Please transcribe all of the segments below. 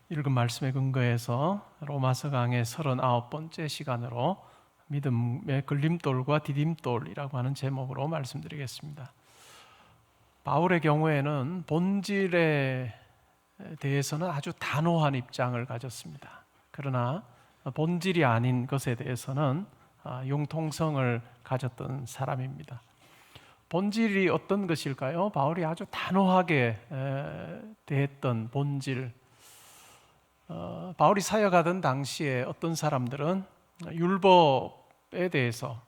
읽은 말씀에 근거해서 로마서 강의 39번째 시간으로 믿음의 걸림돌과 디딤돌이라고 하는 제목으로 말씀드리겠습니다. 바울의 경우에는 본질에 대해서는 아주 단호한 입장을 가졌습니다. 그러나 본질이 아닌 것에 대해서는 융통성을 가졌던 사람입니다. 본질이 어떤 것일까요? 바울이 아주 단호하게 대했던 본질. 바울이 사역하던 당시에 어떤 사람들은 율법에 대해서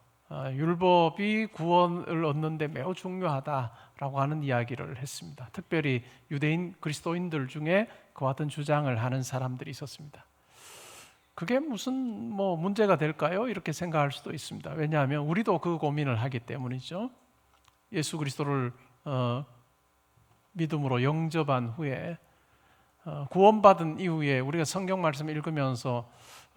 율법이 구원을 얻는 데 매우 중요하다라고 하는 이야기를 했습니다. 특별히 유대인 그리스도인들 중에 그와 같은 주장을 하는 사람들이 있었습니다. 그게 무슨 문제가 될까요? 이렇게 생각할 수도 있습니다. 왜냐하면 우리도 그 고민을 하기 때문이죠. 예수 그리스도를 믿음으로 영접한 후에 구원받은 이후에 우리가 성경 말씀을 읽으면서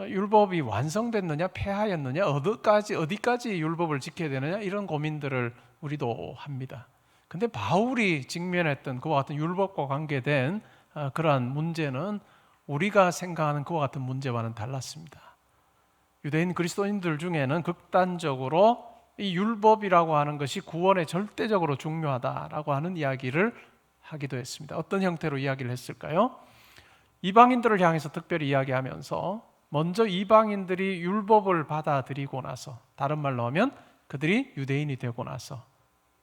율법이 완성됐느냐 폐하였느냐 어디까지 율법을 지켜야 되느냐 이런 고민들을 우리도 합니다. 근데 바울이 직면했던 그와 같은 율법과 관계된 그러한 문제는 우리가 생각하는 그와 같은 문제와는 달랐습니다. 유대인 그리스도인들 중에는 극단적으로 이 율법이라고 하는 것이 구원에 절대적으로 중요하다라고 하는 이야기를 하기도 했습니다. 어떤 형태로 이야기를 했을까요? 이방인들을 향해서 특별히 이야기하면서 먼저 이방인들이 율법을 받아들이고 나서, 다른 말로 하면 그들이 유대인이 되고 나서,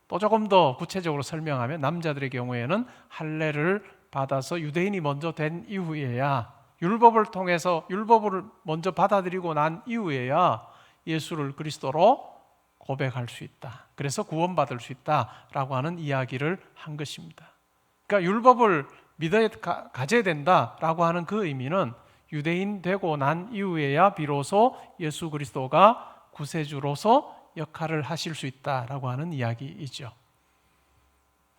또 조금 더 구체적으로 설명하면 남자들의 경우에는 할례를 받아서 유대인이 먼저 된 이후에야, 율법을 통해서 율법을 먼저 받아들이고 난 이후에야 예수를 그리스도로 고백할 수 있다. 그래서 구원받을 수 있다라고 하는 이야기를 한 것입니다. 그러니까 율법을 믿어야 가져야 된다라고 하는 그 의미는 유대인 되고 난 이후에야 비로소 예수 그리스도가 구세주로서 역할을 하실 수 있다라고 하는 이야기이죠.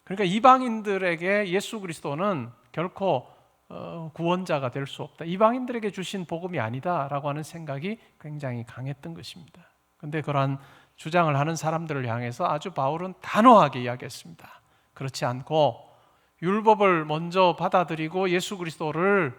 그러니까 이방인들에게 예수 그리스도는 결코 구원자가 될 수 없다. 이방인들에게 주신 복음이 아니다라고 하는 생각이 굉장히 강했던 것입니다. 그런데 그러한 주장을 하는 사람들을 향해서 아주 바울은 단호하게 이야기했습니다. 그렇지 않고 율법을 먼저 받아들이고 예수 그리스도를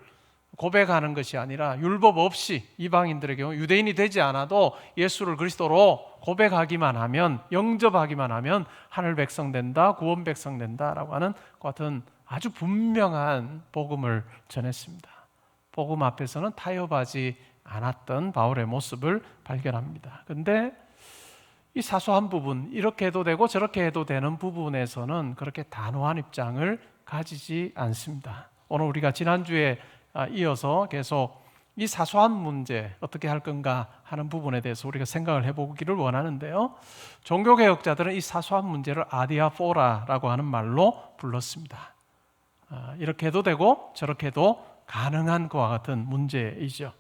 고백하는 것이 아니라 율법 없이 이방인들의 경우 유대인이 되지 않아도 예수를 그리스도로 고백하기만 하면, 영접하기만 하면 하늘 백성 된다, 구원 백성 된다라고 하는 것 같은 아주 분명한 복음을 전했습니다. 복음 앞에서는 타협하지 않았던 바울의 모습을 발견합니다. 그런데 이 사소한 부분, 이렇게 해도 되고 저렇게 해도 되는 부분에서는 그렇게 단호한 입장을 가지지 않습니다. 오늘 우리가 지난주에 이어서 계속 이 사소한 문제 어떻게 할 건가 하는 부분에 대해서 우리가 생각을 해보기를 원하는데요. 종교개혁자들은 이 사소한 문제를 아디아포라라고 하는 말로 불렀습니다. 이렇게 해도 되고 저렇게 해도 가능한 것과 같은 문제이죠.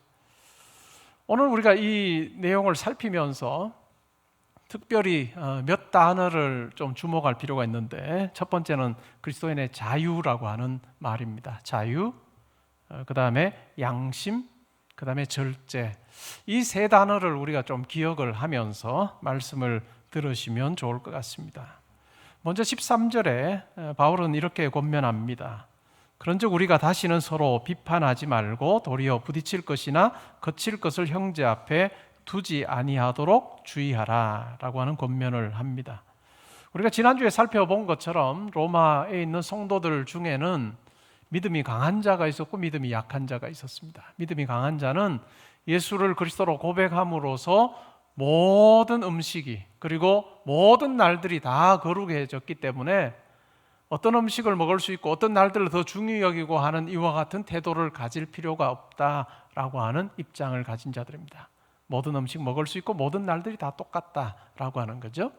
오늘 우리가 이 내용을 살피면서 특별히 몇 단어를 좀 주목할 필요가 있는데, 첫 번째는 그리스도인의 자유라고 하는 말입니다. 자유, 그 다음에 양심, 그 다음에 절제. 이 세 단어를 우리가 좀 기억을 하면서 말씀을 들으시면 좋을 것 같습니다. 먼저 13절에 바울은 이렇게 권면합니다. 그런즉 우리가 다시는 서로 비판하지 말고 도리어 부딪힐 것이나 거칠 것을 형제 앞에 두지 아니하도록 주의하라 라고 하는 권면을 합니다. 우리가 지난주에 살펴본 것처럼 로마에 있는 성도들 중에는 믿음이 강한 자가 있었고 믿음이 약한 자가 있었습니다. 믿음이 강한 자는 예수를 그리스도로 고백함으로써 모든 음식이, 그리고 모든 날들이 다 거룩해졌기 때문에 어떤 음식을 먹을 수 있고 어떤 날들을 더 중요히 여기고 하는 이와 같은 태도를 가질 필요가 없다라고 하는 입장을 가진 자들입니다. 모든 음식 먹을 수 있고 모든 날들이 다 똑같다라고 하는 거죠.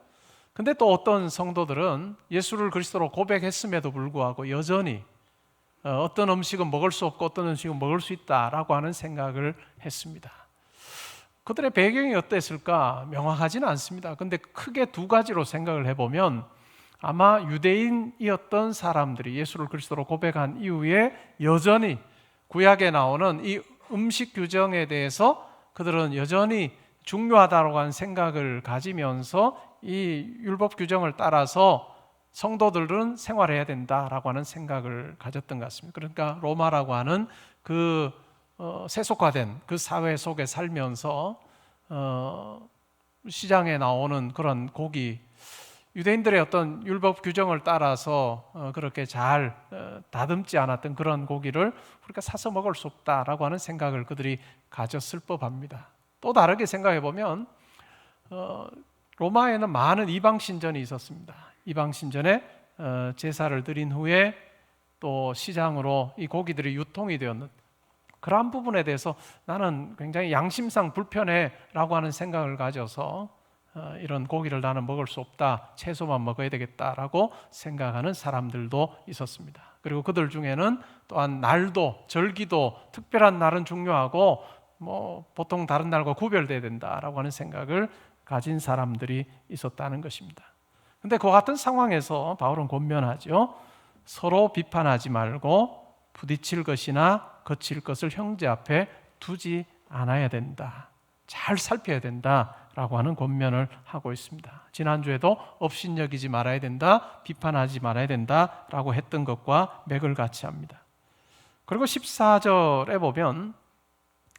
근데 또 어떤 성도들은 예수를 그리스도로 고백했음에도 불구하고 여전히 어떤 음식은 먹을 수 없고 어떤 음식은 먹을 수 있다라고 하는 생각을 했습니다. 그들의 배경이 어땠을까 명확하지는 않습니다. 근데 크게 두 가지로 생각을 해보면, 아마 유대인이었던 사람들이 예수를 그리스도로 고백한 이후에 여전히 구약에 나오는 이 음식 규정에 대해서 그들은 여전히 중요하다고 하는 생각을 가지면서 이 율법 규정을 따라서 성도들은 생활해야 된다라고 하는 생각을 가졌던 것 같습니다. 그러니까 로마라고 하는 그 세속화된 그 사회 속에 살면서 시장에 나오는 그런 고기, 유대인들의 어떤 율법 규정을 따라서 그렇게 잘 다듬지 않았던 그런 고기를 우리가 사서 먹을 수 없다라고 하는 생각을 그들이 가졌을 법합니다. 또 다르게 생각해 보면 로마에는 많은 이방 신전이 있었습니다. 이방 신전에 제사를 드린 후에 또 시장으로 이 고기들이 유통이 되었는 그러한 부분에 대해서 나는 굉장히 양심상 불편해라고 하는 생각을 가져서 이런 고기를 나는 먹을 수 없다, 채소만 먹어야 되겠다라고 생각하는 사람들도 있었습니다. 그리고 그들 중에는 또한 날도, 절기도 특별한 날은 중요하고 보통 다른 날과 구별돼야 된다라고 하는 생각을 가진 사람들이 있었다는 것입니다. 그런데 그 같은 상황에서 바울은 권면하죠. 서로 비판하지 말고 부딪힐 것이나 거칠 것을 형제 앞에 두지 않아야 된다. 잘 살펴야 된다라고 하는 권면을 하고 있습니다. 지난주에도 업신여기지 말아야 된다, 비판하지 말아야 된다라고 했던 것과 맥을 같이 합니다. 그리고 14절에 보면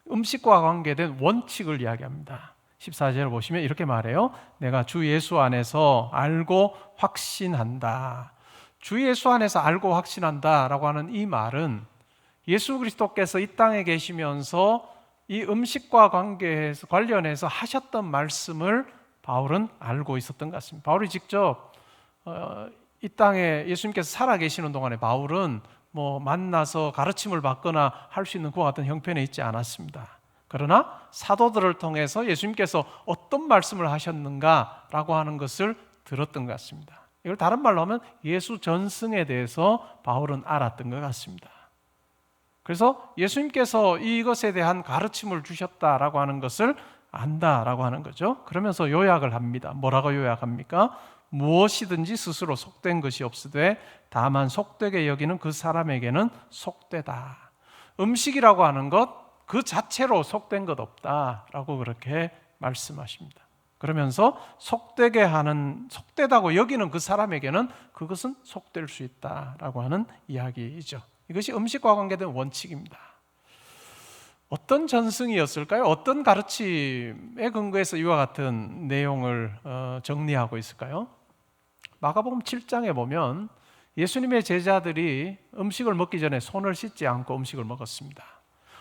음식과 관계된 원칙을 이야기합니다. 14절을 보시면 이렇게 말해요. 내가 주 예수 안에서 알고 확신한다. 주 예수 안에서 알고 확신한다라고 하는 이 말은 예수 그리스도께서 이 땅에 계시면서 이 음식과 관련해서 하셨던 말씀을 바울은 알고 있었던 것 같습니다. 바울이 직접 이 땅에 예수님께서 살아계시는 동안에 바울은 만나서 가르침을 받거나 할 수 있는 그와 같은 형편에 있지 않았습니다. 그러나 사도들을 통해서 예수님께서 어떤 말씀을 하셨는가라고 하는 것을 들었던 것 같습니다. 이걸 다른 말로 하면 예수 전승에 대해서 바울은 알았던 것 같습니다. 그래서 예수님께서 이것에 대한 가르침을 주셨다라고 하는 것을 안다라고 하는 거죠. 그러면서 요약을 합니다. 뭐라고 요약합니까? 무엇이든지 스스로 속된 것이 없으되 다만 속되게 여기는 그 사람에게는 속되다. 음식이라고 하는 것 그 자체로 속된 것 없다라고 그렇게 말씀하십니다. 그러면서 속되다고 여기는 그 사람에게는 그것은 속될 수 있다라고 하는 이야기이죠. 이것이 음식과 관계된 원칙입니다. 어떤 전승이었을까요? 어떤 가르침에 근거해서 이와 같은 내용을 정리하고 있을까요? 마가복음 7장에 보면 예수님의 제자들이 음식을 먹기 전에 손을 씻지 않고 음식을 먹었습니다.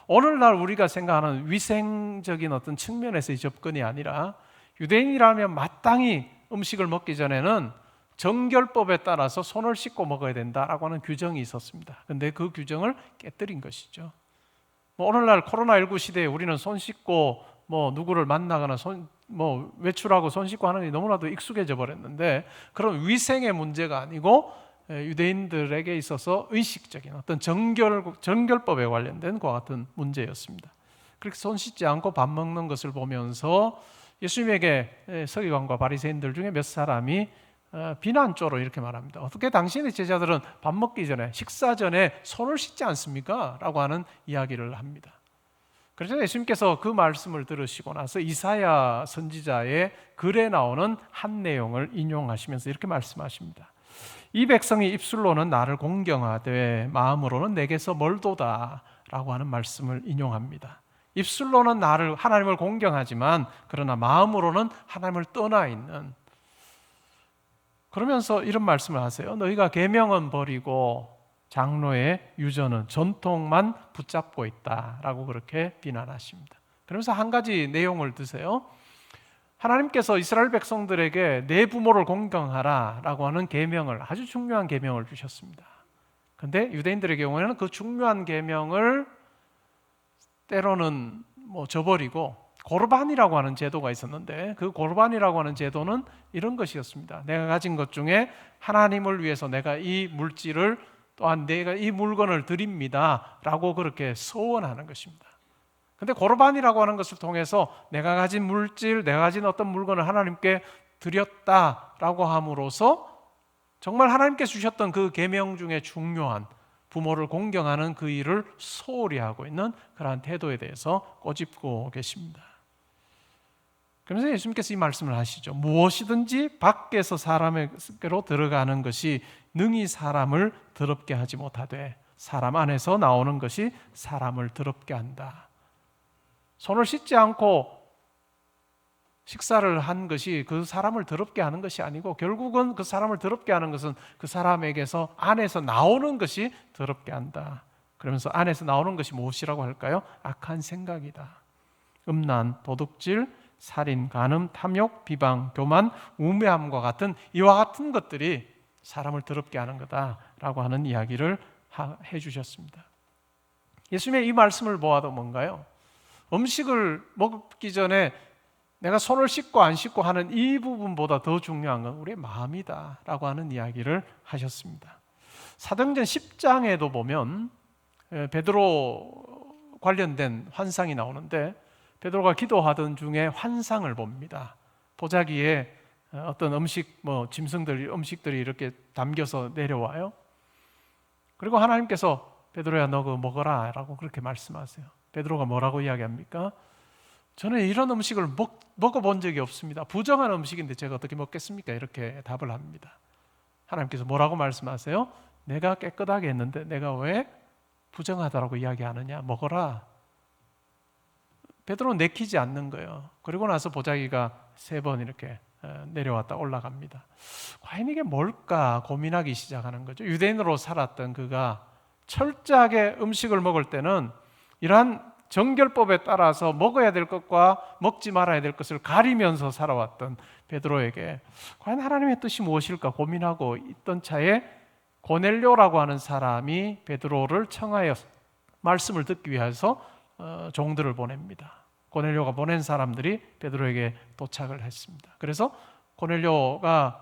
오늘날 우리가 생각하는 위생적인 어떤 측면에서의 접근이 아니라 유대인이라면 마땅히 음식을 먹기 전에는 정결법에 따라서 손을 씻고 먹어야 된다라고 하는 규정이 있었습니다. 그런데 그 규정을 깨뜨린 것이죠. 오늘날 코로나19 시대에 우리는 손 씻고 누구를 만나거나 외출하고 손 씻고 하는 게 너무나도 익숙해져 버렸는데 그런 위생의 문제가 아니고 유대인들에게 있어서 의식적인 어떤 정결법에 관련된 그와 같은 문제였습니다. 그렇게 손 씻지 않고 밥 먹는 것을 보면서 예수님에게 서기관과 바리새인들 중에 몇 사람이 비난조로 이렇게 말합니다. 어떻게 당신의 제자들은 밥 먹기 전에 식사 전에 손을 씻지 않습니까? 라고 하는 이야기를 합니다. 그래서 예수님께서 그 말씀을 들으시고 나서 이사야 선지자의 글에 나오는 한 내용을 인용하시면서 이렇게 말씀하십니다. 이 백성이 입술로는 나를 공경하되 마음으로는 내게서 멀도다 라고 하는 말씀을 인용합니다. 입술로는 하나님을 공경하지만 그러나 마음으로는 하나님을 떠나 있는, 그러면서 이런 말씀을 하세요. 너희가 계명은 버리고 장로의 유전은 전통만 붙잡고 있다라고 그렇게 비난하십니다. 그러면서 한 가지 내용을 드세요. 하나님께서 이스라엘 백성들에게 내 부모를 공경하라라고 하는 계명을, 아주 중요한 계명을 주셨습니다. 그런데 유대인들의 경우에는 그 중요한 계명을 때로는 저버리고 고르반이라고 하는 제도가 있었는데 그 고르반이라고 하는 제도는 이런 것이었습니다. 내가 가진 것 중에 하나님을 위해서 내가 이 물질을 또한 내가 이 물건을 드립니다 라고 그렇게 서원하는 것입니다. 그런데 고르반이라고 하는 것을 통해서 내가 가진 물질, 내가 가진 어떤 물건을 하나님께 드렸다라고 함으로써 정말 하나님께 주셨던 그 계명 중에 중요한 부모를 공경하는 그 일을 소홀히 하고 있는 그러한 태도에 대해서 꼬집고 계십니다. 그래서 예수님께서 이 말씀을 하시죠. 무엇이든지 밖에서 사람에게로 들어가는 것이 능히 사람을 더럽게 하지 못하되 사람 안에서 나오는 것이 사람을 더럽게 한다. 손을 씻지 않고 식사를 한 것이 그 사람을 더럽게 하는 것이 아니고 결국은 그 사람을 더럽게 하는 것은 그 사람에게서 안에서 나오는 것이 더럽게 한다. 그러면서 안에서 나오는 것이 무엇이라고 할까요? 악한 생각이다. 음란, 도둑질, 살인, 간음, 탐욕, 비방, 교만, 우매함과 같은 이와 같은 것들이 사람을 더럽게 하는 거다라고 하는 이야기를 해주셨습니다. 예수님의 이 말씀을 보아도 뭔가요? 음식을 먹기 전에 내가 손을 씻고 안 씻고 하는 이 부분보다 더 중요한 건 우리의 마음이다라고 하는 이야기를 하셨습니다. 사도행전 10장에도 보면 베드로 관련된 환상이 나오는데 베드로가 기도하던 중에 환상을 봅니다. 보자기에 어떤 음식들이 이렇게 담겨서 내려와요. 그리고 하나님께서 베드로야 너 그거 먹어라 라고 그렇게 말씀하세요. 베드로가 뭐라고 이야기합니까? 저는 이런 음식을 먹어본 적이 없습니다. 부정한 음식인데 제가 어떻게 먹겠습니까? 이렇게 답을 합니다. 하나님께서 뭐라고 말씀하세요? 내가 깨끗하게 했는데 내가 왜 부정하다라고 이야기하느냐? 먹어라. 베드로는 내키지 않는 거예요. 그리고 나서 보자기가 3번 이렇게 내려왔다 올라갑니다. 과연 이게 뭘까 고민하기 시작하는 거죠. 유대인으로 살았던 그가 철저하게 음식을 먹을 때는 이러한 정결법에 따라서 먹어야 될 것과 먹지 말아야 될 것을 가리면서 살아왔던 베드로에게 과연 하나님의 뜻이 무엇일까 고민하고 있던 차에 고넬료라고 하는 사람이 베드로를 청하여 말씀을 듣기 위해서 종들을 보냅니다. 고넬료가 보낸 사람들이 베드로에게 도착을 했습니다. 그래서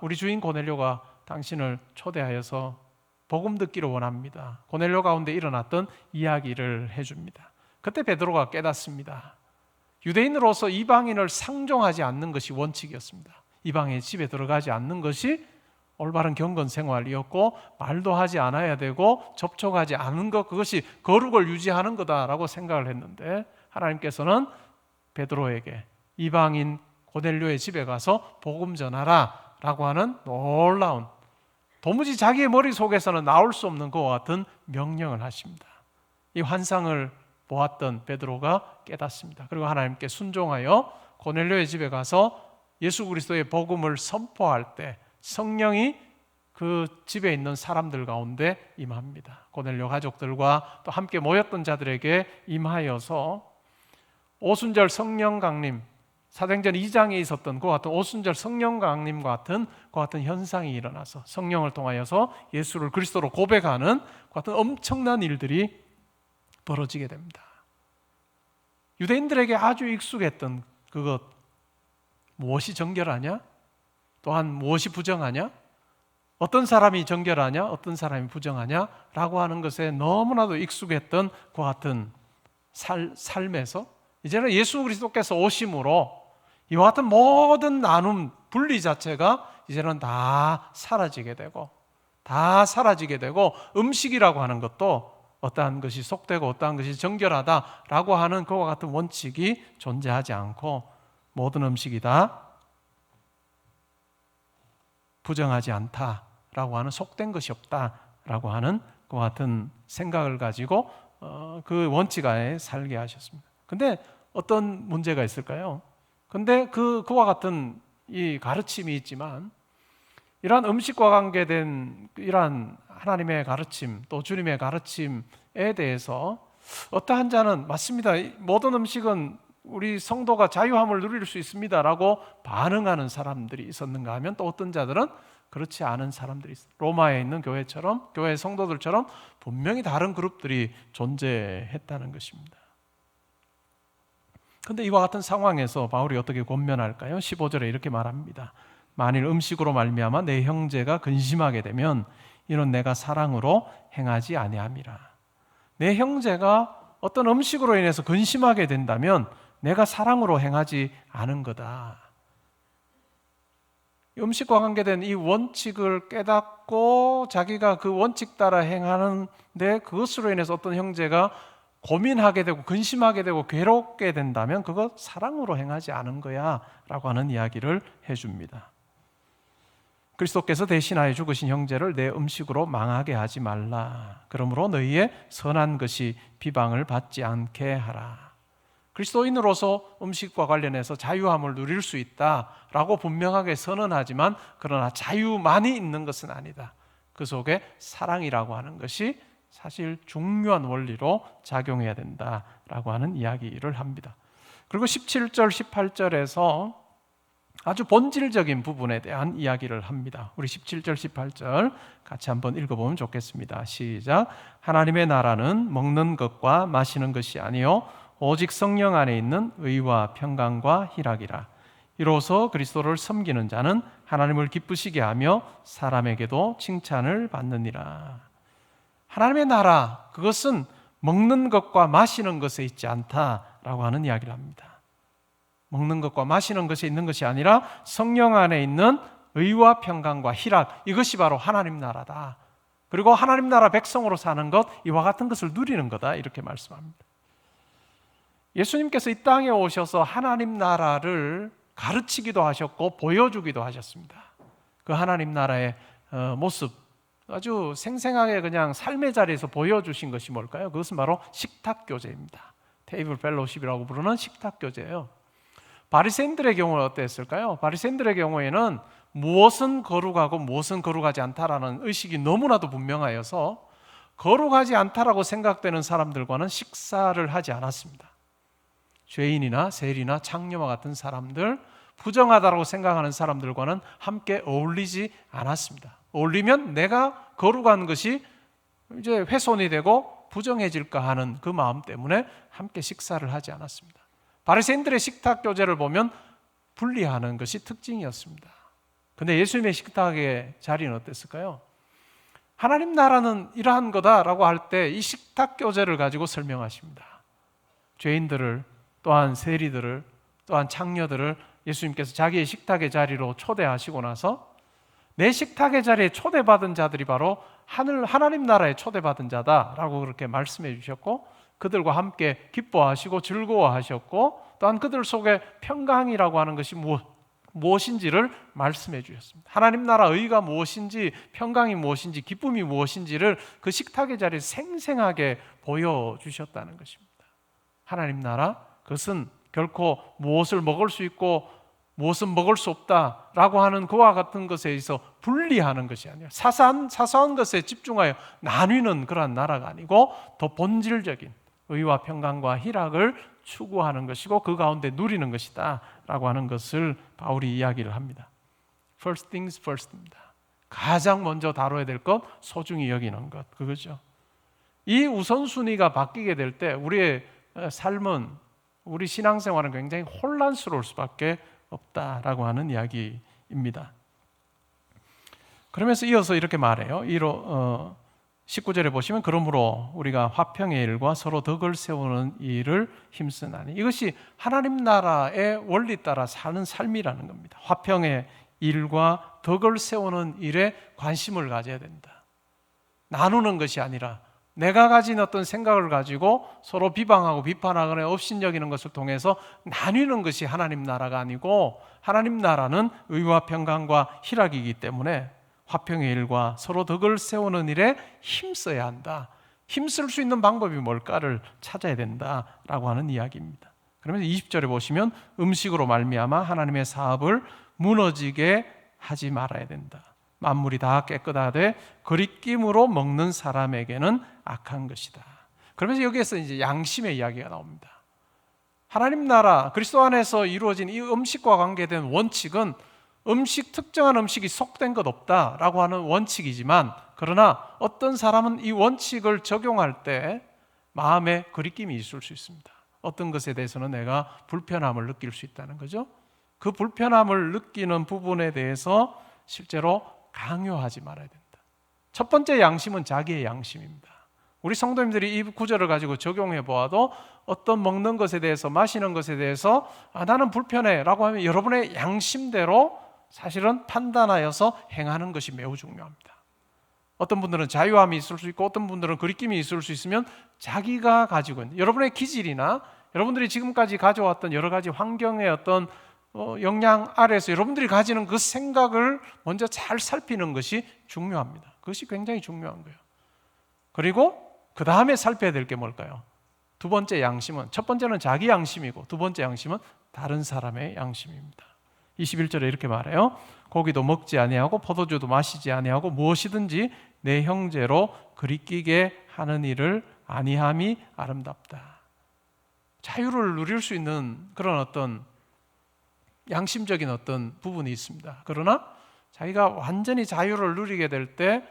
우리 주인 고넬료가 당신을 초대하여서 복음 듣기를 원합니다. 고넬료 가운데 일어났던 이야기를 해줍니다. 그때 베드로가 깨닫습니다. 유대인으로서 이방인을 상종하지 않는 것이 원칙이었습니다. 이방인의 집에 들어가지 않는 것이 올바른 경건 생활이었고 말도 하지 않아야 되고 접촉하지 않은 것, 그것이 거룩을 유지하는 거다라고 생각을 했는데 하나님께서는 베드로에게 이방인 고넬료의 집에 가서 복음 전하라 라고 하는 놀라운, 도무지 자기의 머릿속에서는 나올 수 없는 것과 같은 명령을 하십니다. 이 환상을 보았던 베드로가 깨닫습니다. 그리고 하나님께 순종하여 고넬료의 집에 가서 예수 그리스도의 복음을 선포할 때 성령이 그 집에 있는 사람들 가운데 임합니다. 고넬료 가족들과 또 함께 모였던 자들에게 임하여서 오순절 성령 강림, 사도행전 2장에 있었던 그와 같은 오순절 성령 강림과 같은 현상이 일어나서 성령을 통하여서 예수를 그리스도로 고백하는 같은 엄청난 일들이 벌어지게 됩니다. 유대인들에게 아주 익숙했던 그것, 무엇이 정결하냐? 또한 무엇이 부정하냐? 어떤 사람이 정결하냐? 어떤 사람이 부정하냐? 라고 하는 것에 너무나도 익숙했던 그 같은 삶에서 이제는 예수 그리스도께서 오심으로 이와 같은 모든 나눔, 분리 자체가 이제는 다 사라지게 되고 음식이라고 하는 것도 어떠한 것이 속되고 어떠한 것이 정결하다라고 하는 그와 같은 원칙이 존재하지 않고 모든 음식이 다 부정하지 않다라고 하는 속된 것이 없다라고 하는 그와 같은 생각을 가지고 그 원칙 안에 살게 하셨습니다. 근데 어떤 문제가 있을까요? 근데 그와 같은 이 가르침이 있지만 이러한 음식과 관계된 이러한 하나님의 가르침 또 주님의 가르침에 대해서 어떠한 자는 맞습니다. 모든 음식은 우리 성도가 자유함을 누릴 수 있습니다라고 반응하는 사람들이 있었는가 하면 또 어떤 자들은 그렇지 않은 사람들이 있어요. 로마에 있는 교회 성도들처럼 분명히 다른 그룹들이 존재했다는 것입니다. 그런데 이와 같은 상황에서 바울이 어떻게 권면할까요? 15절에 이렇게 말합니다. 만일 음식으로 말미암아 내 형제가 근심하게 되면 이는 내가 사랑으로 행하지 아니함이라. 내 형제가 어떤 음식으로 인해서 근심하게 된다면 내가 사랑으로 행하지 않은 거다. 음식과 관계된 이 원칙을 깨닫고 자기가 그 원칙 따라 행하는데 그것으로 인해서 어떤 형제가 고민하게 되고 근심하게 되고 괴롭게 된다면 그것 사랑으로 행하지 않은 거야 라고 하는 이야기를 해줍니다. 그리스도께서 대신하여 죽으신 형제를 내 음식으로 망하게 하지 말라. 그러므로 너희의 선한 것이 비방을 받지 않게 하라. 그리스도인으로서 음식과 관련해서 자유함을 누릴 수 있다라고 분명하게 선언하지만 그러나 자유만이 있는 것은 아니다. 그 속에 사랑이라고 하는 것이 사실 중요한 원리로 작용해야 된다라고 하는 이야기를 합니다. 그리고 17절, 18절에서 아주 본질적인 부분에 대한 이야기를 합니다. 우리 17절, 18절 같이 한번 읽어보면 좋겠습니다. 시작. 하나님의 나라는 먹는 것과 마시는 것이 아니요 오직 성령 안에 있는 의와 평강과 희락이라. 이로써 그리스도를 섬기는 자는 하나님을 기쁘시게 하며 사람에게도 칭찬을 받느니라. 하나님의 나라, 그것은 먹는 것과 마시는 것에 있지 않다라고 하는 이야기를 합니다. 먹는 것과 마시는 것에 있는 것이 아니라 성령 안에 있는 의와 평강과 희락, 이것이 바로 하나님 나라다. 그리고 하나님 나라 백성으로 사는 것, 이와 같은 것을 누리는 거다, 이렇게 말씀합니다. 예수님께서 이 땅에 오셔서 하나님 나라를 가르치기도 하셨고 보여주기도 하셨습니다. 그 하나님 나라의 모습 아주 생생하게 그냥 삶의 자리에서 보여주신 것이 뭘까요? 그것은 바로 식탁교제입니다. 테이블 펠로십이라고 부르는 식탁교제예요. 바리새인들의 경우는 어땠을까요? 바리새인들의 경우에는 무엇은 거룩하고 무엇은 거룩하지 않다라는 의식이 너무나도 분명하여서 거룩하지 않다라고 생각되는 사람들과는 식사를 하지 않았습니다. 죄인이나 세리나 창녀와 같은 사람들, 부정하다고 생각하는 사람들과는 함께 어울리지 않았습니다. 어울리면 내가 거룩한 것이 이제 훼손이 되고 부정해질까 하는 그 마음 때문에 함께 식사를 하지 않았습니다. 바리새인들의 식탁 교제를 보면 분리하는 것이 특징이었습니다. 근데 예수님의 식탁의 자리는 어땠을까요? 하나님 나라는 이러한 거다라고 할 때 이 식탁 교제를 가지고 설명하십니다. 죄인들을, 또한 세리들을, 또한 창녀들을 예수님께서 자기의 식탁의 자리로 초대하시고 나서 내 식탁의 자리에 초대받은 자들이 바로 하나님 나라에 초대받은 자다라고 그렇게 말씀해 주셨고, 그들과 함께 기뻐하시고 즐거워하셨고, 또한 그들 속에 평강이라고 하는 것이 무엇인지를 말씀해 주셨습니다. 하나님 나라 의가 무엇인지, 평강이 무엇인지, 기쁨이 무엇인지를 그 식탁의 자리에 생생하게 보여주셨다는 것입니다. 하나님 나라, 그것은 결코 무엇을 먹을 수 있고 무엇은 먹을 수 없다라고 하는 그와 같은 것에 있어 분리하는 것이 아니라 사소한 것에 집중하여 나뉘는 그러한 나라가 아니고 더 본질적인 의와 평강과 희락을 추구하는 것이고 그 가운데 누리는 것이다 라고 하는 것을 바울이 이야기를 합니다. First things first입니다. 가장 먼저 다뤄야 될 것, 소중히 여기는 것, 그거죠. 이 우선순위가 바뀌게 될 때 우리의 삶은, 우리 신앙생활은 굉장히 혼란스러울 수밖에 없다라고 하는 이야기입니다. 그러면서 이어서 이렇게 말해요. 19절에 보시면 그러므로 우리가 화평의 일과 서로 덕을 세우는 일을 힘쓰나니, 이것이 하나님 나라의 원리 따라 사는 삶이라는 겁니다. 화평의 일과 덕을 세우는 일에 관심을 가져야 된다. 나누는 것이 아니라 내가 가진 어떤 생각을 가지고 서로 비방하고 비판하거나 업신여기는 것을 통해서 나뉘는 것이 하나님 나라가 아니고, 하나님 나라는 의와 평강과 희락이기 때문에 화평의 일과 서로 덕을 세우는 일에 힘써야 한다. 힘쓸 수 있는 방법이 뭘까를 찾아야 된다라고 하는 이야기입니다. 그러면서 20절에 보시면 음식으로 말미암아 하나님의 사업을 무너지게 하지 말아야 된다. 만물이 다 깨끗하되 거리낌으로 먹는 사람에게는 악한 것이다. 그러면서 여기에서 이제 양심의 이야기가 나옵니다. 하나님 나라, 그리스도 안에서 이루어진 이 음식과 관계된 원칙은 특정한 음식이 속된 것 없다라고 하는 원칙이지만, 그러나 어떤 사람은 이 원칙을 적용할 때 마음에 거리낌이 있을 수 있습니다. 어떤 것에 대해서는 내가 불편함을 느낄 수 있다는 거죠. 그 불편함을 느끼는 부분에 대해서 실제로 강요하지 말아야 된다. 첫 번째 양심은 자기의 양심입니다. 우리 성도님들이 이 구절을 가지고 적용해 보아도 어떤 먹는 것에 대해서, 마시는 것에 대해서 나는 불편해 라고 하면 여러분의 양심대로 사실은 판단하여서 행하는 것이 매우 중요합니다. 어떤 분들은 자유함이 있을 수 있고 어떤 분들은 거리낌이 있을 수 있으면 자기가 가지고 있는 여러분의 기질이나 여러분들이 지금까지 가져왔던 여러 가지 환경의 어떤 역량 아래에서 여러분들이 가지는 그 생각을 먼저 잘 살피는 것이 중요합니다. 그것이 굉장히 중요한 거예요. 그리고 그 다음에 살펴야 될 게 뭘까요? 두 번째 양심은, 첫 번째는 자기 양심이고 두 번째 양심은 다른 사람의 양심입니다. 21절에 이렇게 말해요. 고기도 먹지 아니하고 포도주도 마시지 아니하고 무엇이든지 내 형제로 그리끼게 하는 일을 아니함이 아름답다. 자유를 누릴 수 있는 그런 어떤 양심적인 어떤 부분이 있습니다. 그러나 자기가 완전히 자유를 누리게 될 때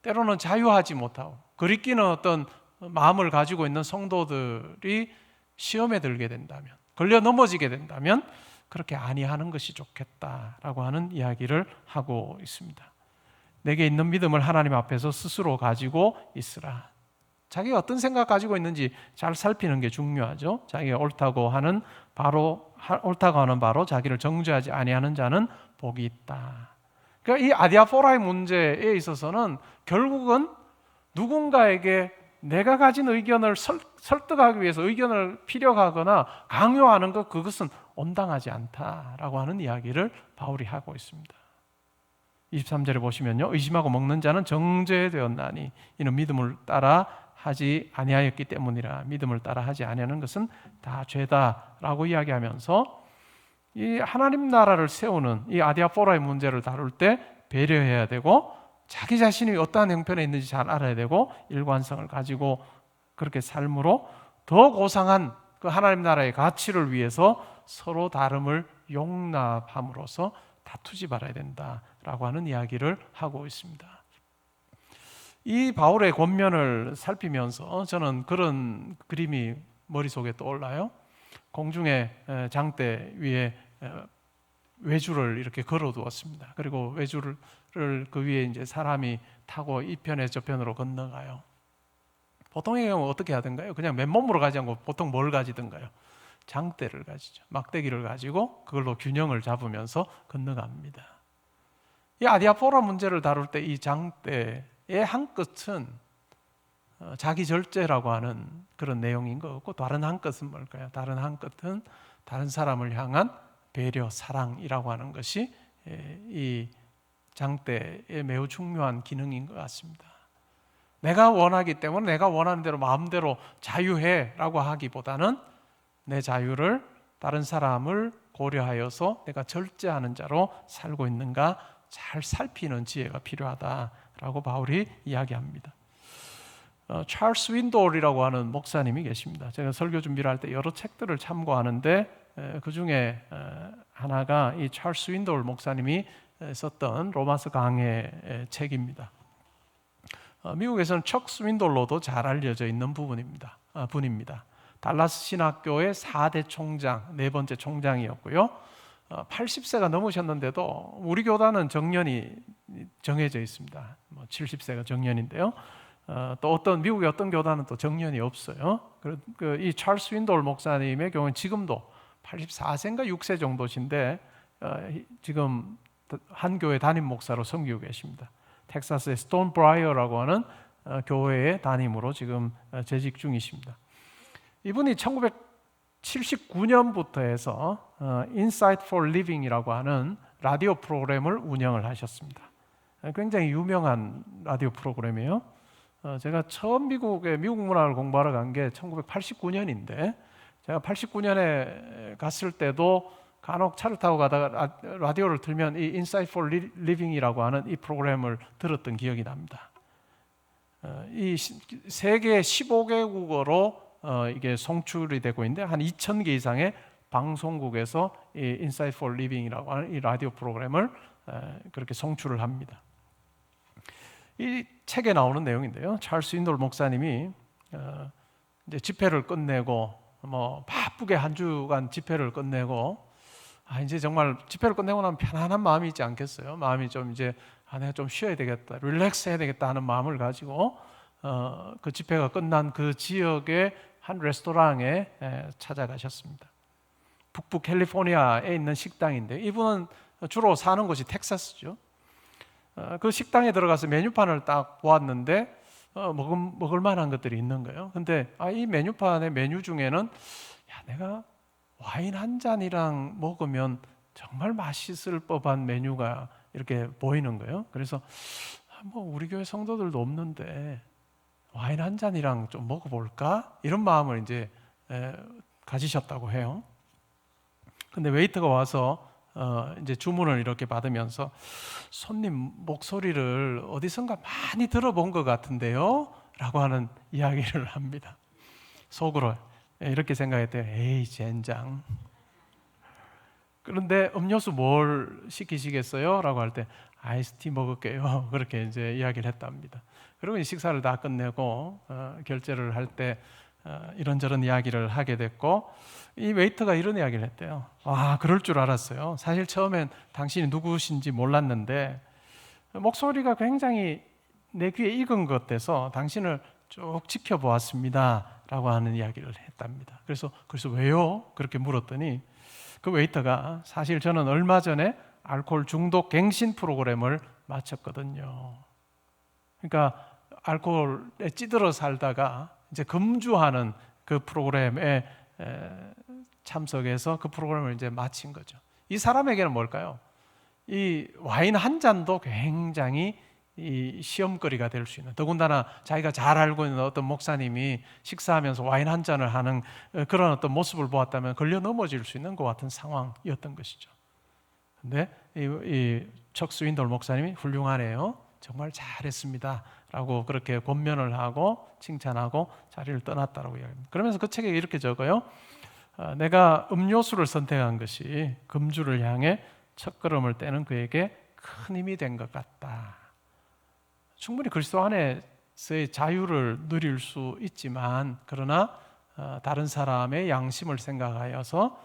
때로는 자유하지 못하고 그리끼는 어떤 마음을 가지고 있는 성도들이 시험에 들게 된다면, 걸려 넘어지게 된다면 그렇게 아니하는 것이 좋겠다라고 하는 이야기를 하고 있습니다. 내게 있는 믿음을 하나님 앞에서 스스로 가지고 있으라. 자기가 어떤 생각 가지고 있는지 잘 살피는 게 중요하죠. 자기가 옳다고 하는 바로 자기를 정죄하지 아니하는 자는 복이 있다. 그러니까 이 아디아포라의 문제에 있어서는 결국은 누군가에게 내가 가진 의견을 설득하기 위해서 의견을 피력하거나 강요하는 것, 그것은 온당하지 않다라고 하는 이야기를 바울이 하고 있습니다. 23절에 보시면요, 의심하고 먹는 자는 정죄되었나니 이는 믿음을 따라 하지 아니하였기 때문이라. 믿음을 따라 하지 아니하는 것은 다 죄다라고 이야기하면서 이 하나님 나라를 세우는 이 아디아포라의 문제를 다룰 때 배려해야 되고 자기 자신이 어떠한 형편에 있는지 잘 알아야 되고 일관성을 가지고 그렇게 삶으로 더 고상한 그 하나님 나라의 가치를 위해서 서로 다름을 용납함으로써 다투지 말아야 된다라고 하는 이야기를 하고 있습니다. 이 바울의 권면을 살피면서 저는 그런 그림이 머릿속에 떠올라요. 공중에 장대 위에 외주를 이렇게 걸어두었습니다. 그리고 외주를 그 위에 이제 사람이 타고 이 편에서 저 편으로 건너가요. 보통의 경우 어떻게 하던가요? 그냥 맨몸으로 가지 않고 보통 뭘 가지던가요? 장대를 가지죠. 막대기를 가지고 그걸로 균형을 잡으면서 건너갑니다. 이 아디아포라 문제를 다룰 때 이 장대의 한 끝은 자기 절제라고 하는 그런 내용인 것 같고, 다른 한 끝은 뭘까요? 다른 한 끝은 다른 사람을 향한 배려, 사랑이라고 하는 것이 이 장대의 매우 중요한 기능인 것 같습니다. 내가 원하기 때문에 내가 원하는 대로 마음대로 자유해라고 하기보다는 내 자유를 다른 사람을 고려하여서 내가 절제하는 자로 살고 있는가 잘 살피는 지혜가 필요하다라고 바울이 이야기합니다. 찰스 윈돌이라고 하는 목사님이 계십니다. 제가 설교 준비를 할 때 여러 책들을 참고하는데 그 중에 하나가 이 찰스 윈돌 목사님이 썼던 로마서 강해 책입니다. 미국에서는 척 스윈돌로도 잘 알려져 있는 분입니다. 달라스 신학교의 4대 총장, 네 번째 총장이었고요. 80세가 넘으셨는데도 우리 교단은 정년이 정해져 있습니다. 70세가 정년인데요. 또 어떤 미국의 어떤 교단은 또 정년이 없어요. 이 찰스 윈돌 목사님의 경우는 지금도 84세인가 6세 정도신데 지금 한 교회 담임 목사로 섬기고 계십니다. 텍사스의 스톤 브라이어라고 하는 교회의 담임으로 지금 재직 중이십니다. 이분이 1979년부터 해서 Insight for Living이라고 하는 라디오 프로그램을 운영을 하셨습니다. 굉장히 유명한 라디오 프로그램이에요. 제가 처음 미국에 미국 문화를 공부하러 간 게 1989년인데 제가 89년에 갔을 때도 간혹 차를 타고 가다가 라디오를 틀면 이 Insight for Living이라고 하는 이 프로그램을 들었던 기억이 납니다. 이 세계 15개국어로 이게 송출이 되고 있는데 한 2,000개 이상의 방송국에서 이 Insight for Living이라고 하는 이 라디오 프로그램을 그렇게 송출을 합니다. 이 책에 나오는 내용인데요. 찰스 윈돌 목사님이 이제 집회를 끝내고 바쁘게 한 주간 집회를 끝내고 이제 정말 집회를 끝내고 나면 편안한 마음이 있지 않겠어요? 마음이 좀 이제 내가 좀 쉬어야 되겠다, 릴렉스 해야 되겠다 하는 마음을 가지고 그 집회가 끝난 그 지역의 한 레스토랑에 찾아가셨습니다. 북부 캘리포니아에 있는 식당인데 이분은 주로 사는 곳이 텍사스죠. 그 식당에 들어가서 메뉴판을 딱 보았는데 먹을 만한 것들이 있는 거예요. 근데 이 메뉴판의 메뉴 중에는 내가 와인 한 잔이랑 먹으면 정말 맛있을 법한 메뉴가 이렇게 보이는 거예요. 그래서 뭐 우리 교회 성도들도 없는데 와인 한 잔이랑 좀 먹어볼까? 이런 마음을 이제 가지셨다고 해요. 근데 웨이터가 와서 이제 주문을 이렇게 받으면서 손님 목소리를 어디선가 많이 들어본 것 같은데요? 라고 하는 이야기를 합니다. 속으로 이렇게 생각했대요. 에이 젠장. 그런데 음료수 뭘 시키시겠어요? 라고 할 때 아이스티 먹을게요. 그렇게 이제 이야기를 했답니다. 그리고 식사를 다 끝내고 결제를 할 때 이런저런 이야기를 하게 됐고, 이 웨이터가 이런 이야기를 했대요. 아, 그럴 줄 알았어요. 사실 처음엔 당신이 누구신지 몰랐는데 목소리가 굉장히 내 귀에 익은 것 같아서 당신을 쭉 지켜보았습니다. 라고 하는 이야기를 했답니다. 그래서 왜요? 그렇게 물었더니 그 웨이터가 사실 저는 얼마 전에 알코올 중독 갱신 프로그램을 마쳤거든요. 그러니까 알코올에 찌들어 살다가 이제 금주하는 그 프로그램에 참석해서 그 프로그램을 이제 마친 거죠. 이 사람에게는 뭘까요? 이 와인 한 잔도 굉장히 이 시험거리가 될 수 있는, 더군다나 자기가 잘 알고 있는 어떤 목사님이 식사하면서 와인 한 잔을 하는 그런 어떤 모습을 보았다면 걸려 넘어질 수 있는 것 같은 상황이었던 것이죠. 근데 이 척 스윈돌 목사님이 훌륭하네요, 정말 잘했습니다 라고 그렇게 권면을 하고 칭찬하고 자리를 떠났다고 이야기합니다. 그러면서 그 책에 이렇게 적어요. 내가 음료수를 선택한 것이 금주를 향해 첫걸음을 떼는 그에게 큰 힘이 된 것 같다. 충분히 그리스도 안에서의 자유를 누릴 수 있지만, 그러나 다른 사람의 양심을 생각하여서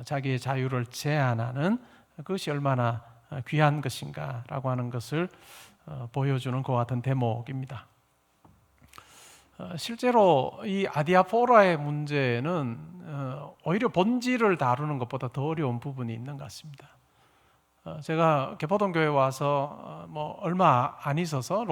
자기의 자유를 제한하는 그것이 얼마나 귀한 것인가라고 하는 것을 보여주는 것 같은 대목입니다. 실제로 이 아디아포라의 문제는 오히려 본질을 다루는 것보다 더 어려운 부분이 있는 것 같습니다. 제가 개포동교회 와서 뭐 얼마 안 있어서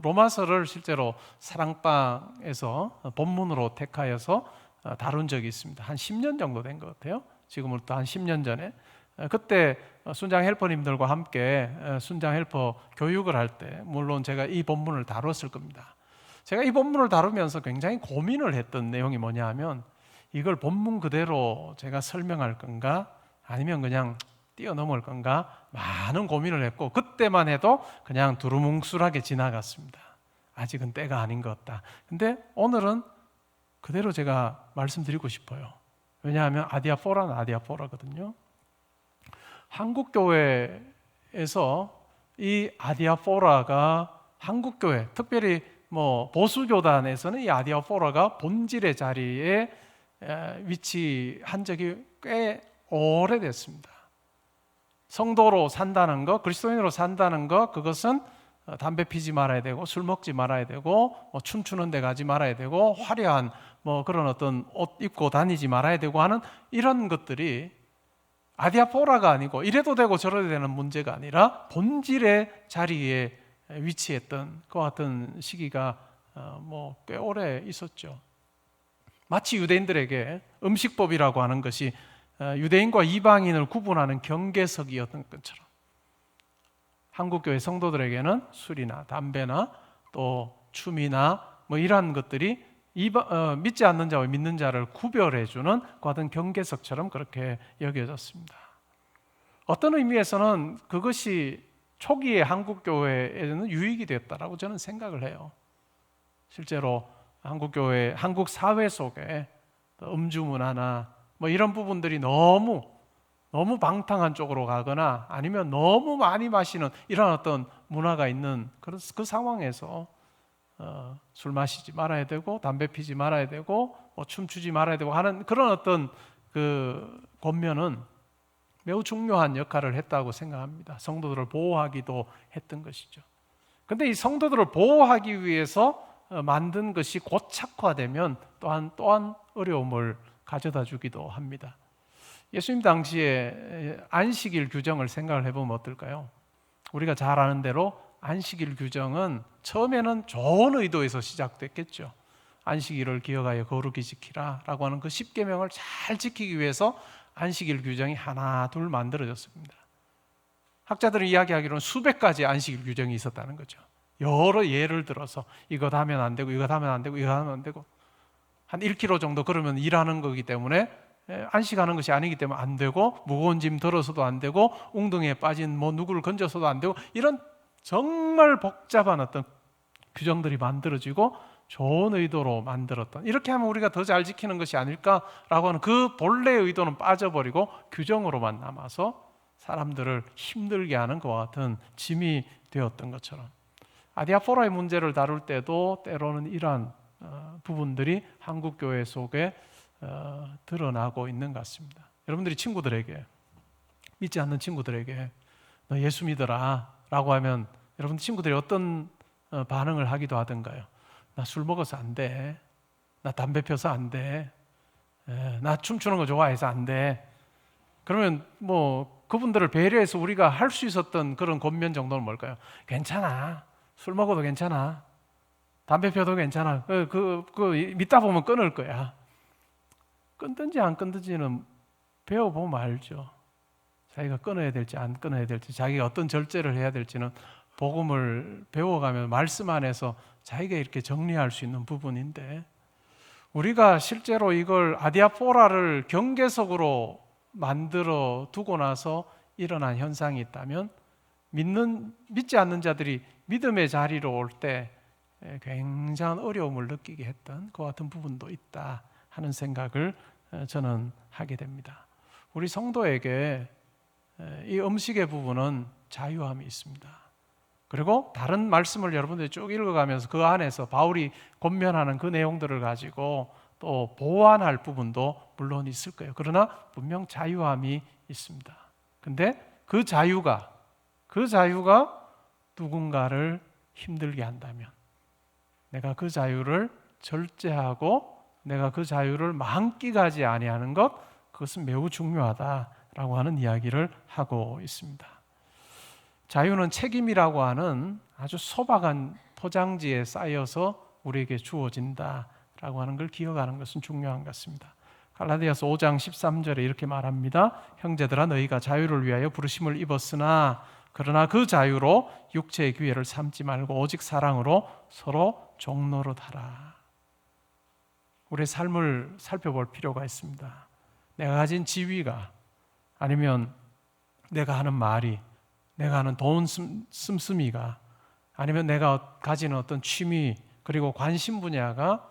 로마서를 실제로 사랑방에서 본문으로 택하여서 다룬 적이 있습니다. 한 10년 정도 된 것 같아요. 지금부터 한 10년 전에. 그때 순장 헬퍼님들과 함께 순장 헬퍼 교육을 할 때 물론 제가 이 본문을 다뤘을 겁니다. 제가 이 본문을 다루면서 굉장히 고민을 했던 내용이 뭐냐 하면, 이걸 본문 그대로 제가 설명할 건가 아니면 그냥 뛰어넘을 건가 많은 고민을 했고, 그때만 해도 그냥 두루뭉술하게 지나갔습니다. 아직은 때가 아닌 것 같다. 근데 오늘은 그대로 제가 말씀드리고 싶어요. 왜냐하면 아디아포라는 아디아포라거든요. 한국교회에서 이 아디아포라가 한국교회, 특별히 뭐 보수교단에서는 이 아디아포라가 본질의 자리에 위치한 적이 꽤 오래됐습니다. 성도로 산다는 것, 그리스도인으로 산다는 것, 그것은 담배 피지 말아야 되고 술 먹지 말아야 되고 춤추는 데 가지 말아야 되고 화려한 뭐 그런 어떤 옷 입고 다니지 말아야 되고 하는 이런 것들이 아디아포라가 아니고 이래도 되고 저래도 되는 문제가 아니라 본질의 자리에 위치했던 그 같은 시기가 뭐 꽤 오래 있었죠. 마치 유대인들에게 음식법이라고 하는 것이 유대인과 이방인을 구분하는 경계석이었던 것처럼, 한국교회 성도들에게는 술이나 담배나 또 춤이나 뭐 이러한 것들이 믿지 않는 자와 믿는 자를 구별해주는 그 같은 경계석처럼 그렇게 여겨졌습니다. 어떤 의미에서는 그것이 초기의 한국교회에는 유익이 됐다라고 저는 생각을 해요. 실제로 한국교회, 한국 사회 속에 음주 문화나 뭐 이런 부분들이 너무 방탕한 쪽으로 가거나 아니면 너무 많이 마시는 이런 어떤 문화가 있는 그 상황에서 술 마시지 말아야 되고 담배 피지 말아야 되고 뭐 춤추지 말아야 되고 하는 그런 어떤 그 권면은 매우 중요한 역할을 했다고 생각합니다. 성도들을 보호하기도 했던 것이죠. 그런데 이 성도들을 보호하기 위해서 만든 것이 고착화되면 또한 어려움을 가져다 주기도 합니다. 예수님 당시에 안식일 규정을 생각을 해보면 어떨까요? 우리가 잘 아는 대로 안식일 규정은 처음에는 좋은 의도에서 시작됐겠죠. 안식일을 기억하여 거룩히 지키라 라고 하는 그 10계명을 잘 지키기 위해서 안식일 규정이 하나 둘 만들어졌습니다. 학자들이 이야기하기로는 수백 가지 안식일 규정이 있었다는 거죠. 여러 예를 들어서 이것 하면 안 되고 이것 하면 안 되고 이것 하면 안 되고 한 1km 정도 걸으면 일하는 거기 때문에 안식하는 것이 아니기 때문에 안 되고 무거운 짐 들어서도 안 되고 웅덩이에 빠진 뭐 누구를 건져서도 안 되고 이런 정말 복잡한 어떤 규정들이 만들어지고 좋은 의도로 만들었던 이렇게 하면 우리가 더 잘 지키는 것이 아닐까라고 하는 그 본래의 의도는 빠져버리고 규정으로만 남아서 사람들을 힘들게 하는 것과 같은 짐이 되었던 것처럼 아디아포라의 문제를 다룰 때도 때로는 이러한 부분들이 한국 교회 속에 드러나고 있는 것 같습니다. 여러분들이 친구들에게 믿지 않는 친구들에게 너 예수 믿어라 라고 하면 여러분 친구들이 어떤 반응을 하기도 하던가요? 나 술 먹어서 안 돼. 나 담배 펴서 안 돼. 나 춤추는 거 좋아해서 안 돼. 그러면 뭐 그분들을 배려해서 우리가 할 수 있었던 그런 권면 정도는 뭘까요? 괜찮아. 술 먹어도 괜찮아. 담배 펴도 괜찮아. 믿다 보면 끊을 거야. 끊든지 안 끊든지는 배워보면 알죠. 자기가 끊어야 될지 안 끊어야 될지, 자기가 어떤 절제를 해야 될지는 복음을 배워가면 말씀 안에서 자기가 이렇게 정리할 수 있는 부분인데 우리가 실제로 이걸 아디아포라를 경계석으로 만들어 두고 나서 일어난 현상이 있다면 믿지 않는 자들이 믿음의 자리로 올 때 굉장한 어려움을 느끼게 했던 그 같은 부분도 있다 하는 생각을 저는 하게 됩니다. 우리 성도에게 이 음식의 부분은 자유함이 있습니다. 그리고 다른 말씀을 여러분들이 쭉 읽어가면서 그 안에서 바울이 권면하는 그 내용들을 가지고 또 보완할 부분도 물론 있을 거예요. 그러나 분명 자유함이 있습니다. 근데 그 자유가 누군가를 힘들게 한다면 내가 그 자유를 절제하고 내가 그 자유를 만끽하지 아니하는 것, 그것은 매우 중요하다라고 하는 이야기를 하고 있습니다. 자유는 책임이라고 하는 아주 소박한 포장지에 쌓여서 우리에게 주어진다라고 하는 걸 기억하는 것은 중요한 것 같습니다. 갈라디아서 5장 13절에 이렇게 말합니다. 형제들아 너희가 자유를 위하여 부르심을 입었으나 그러나 그 자유로 육체의 기회를 삼지 말고 오직 사랑으로 서로 종노릇하라. 우리의 삶을 살펴볼 필요가 있습니다. 내가 가진 지위가 아니면 내가 하는 말이 내가 하는 돈 씀씀이가 아니면 내가 가지는 어떤 취미 그리고 관심 분야가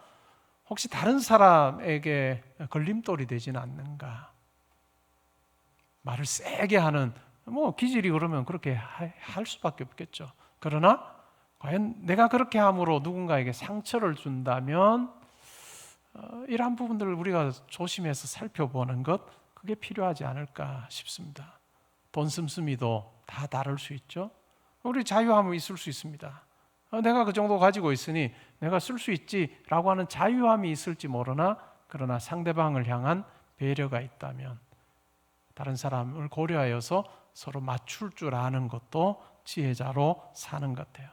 혹시 다른 사람에게 걸림돌이 되지는 않는가? 말을 세게 하는 뭐 기질이 그러면 그렇게 할 수밖에 없겠죠. 그러나 과연 내가 그렇게 함으로 누군가에게 상처를 준다면 이러한 부분들을 우리가 조심해서 살펴보는 것 그게 필요하지 않을까 싶습니다. 돈 씀씀이도 다 다를 수 있죠. 우리 자유함은 있을 수 있습니다. 내가 그 정도 가지고 있으니 내가 쓸 수 있지라고 하는 자유함이 있을지 모르나 그러나 상대방을 향한 배려가 있다면 다른 사람을 고려하여서 서로 맞출 줄 아는 것도 지혜자로 사는 것 같아요.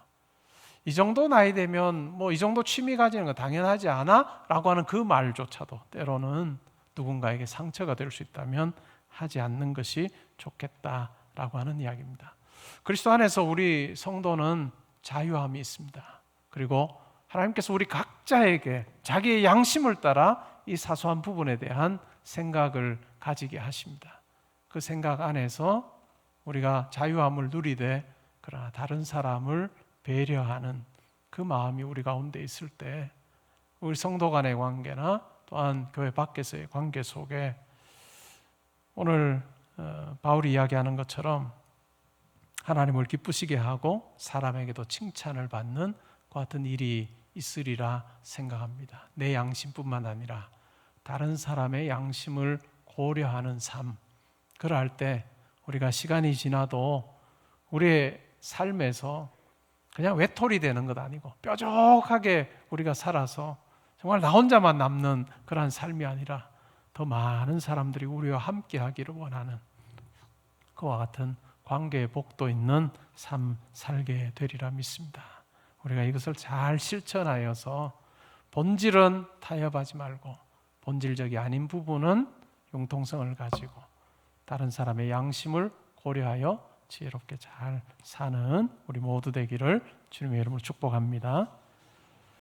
이 정도 나이 되면 뭐 이 정도 취미 가지는 거 당연하지 않아? 라고 하는 그 말조차도 때로는 누군가에게 상처가 될 수 있다면 하지 않는 것이 좋겠다라고 하는 이야기입니다. 그리스도 안에서 우리 성도는 자유함이 있습니다. 그리고 하나님께서 우리 각자에게 자기의 양심을 따라 이 사소한 부분에 대한 생각을 가지게 하십니다. 그 생각 안에서 우리가 자유함을 누리되 그러나 다른 사람을 배려하는 그 마음이 우리 가운데 있을 때 우리 성도 간의 관계나 또한 교회 밖에서의 관계 속에 오늘 바울이 이야기하는 것처럼 하나님을 기쁘시게 하고 사람에게도 칭찬을 받는 그 같은 일이 있으리라 생각합니다. 내 양심뿐만 아니라 다른 사람의 양심을 고려하는 삶, 그럴 때 우리가 시간이 지나도 우리의 삶에서 그냥 외톨이 되는 것 아니고 뾰족하게 우리가 살아서 정말 나 혼자만 남는 그런 삶이 아니라 더 많은 사람들이 우리와 함께 하기를 원하는 그와 같은 관계의 복도 있는 삶 살게 되리라 믿습니다. 우리가 이것을 잘 실천하여서 본질은 타협하지 말고 본질적이 아닌 부분은 융통성을 가지고 다른 사람의 양심을 고려하여 지혜롭게 잘 사는 우리 모두 되기를 주님의 이름으로 축복합니다.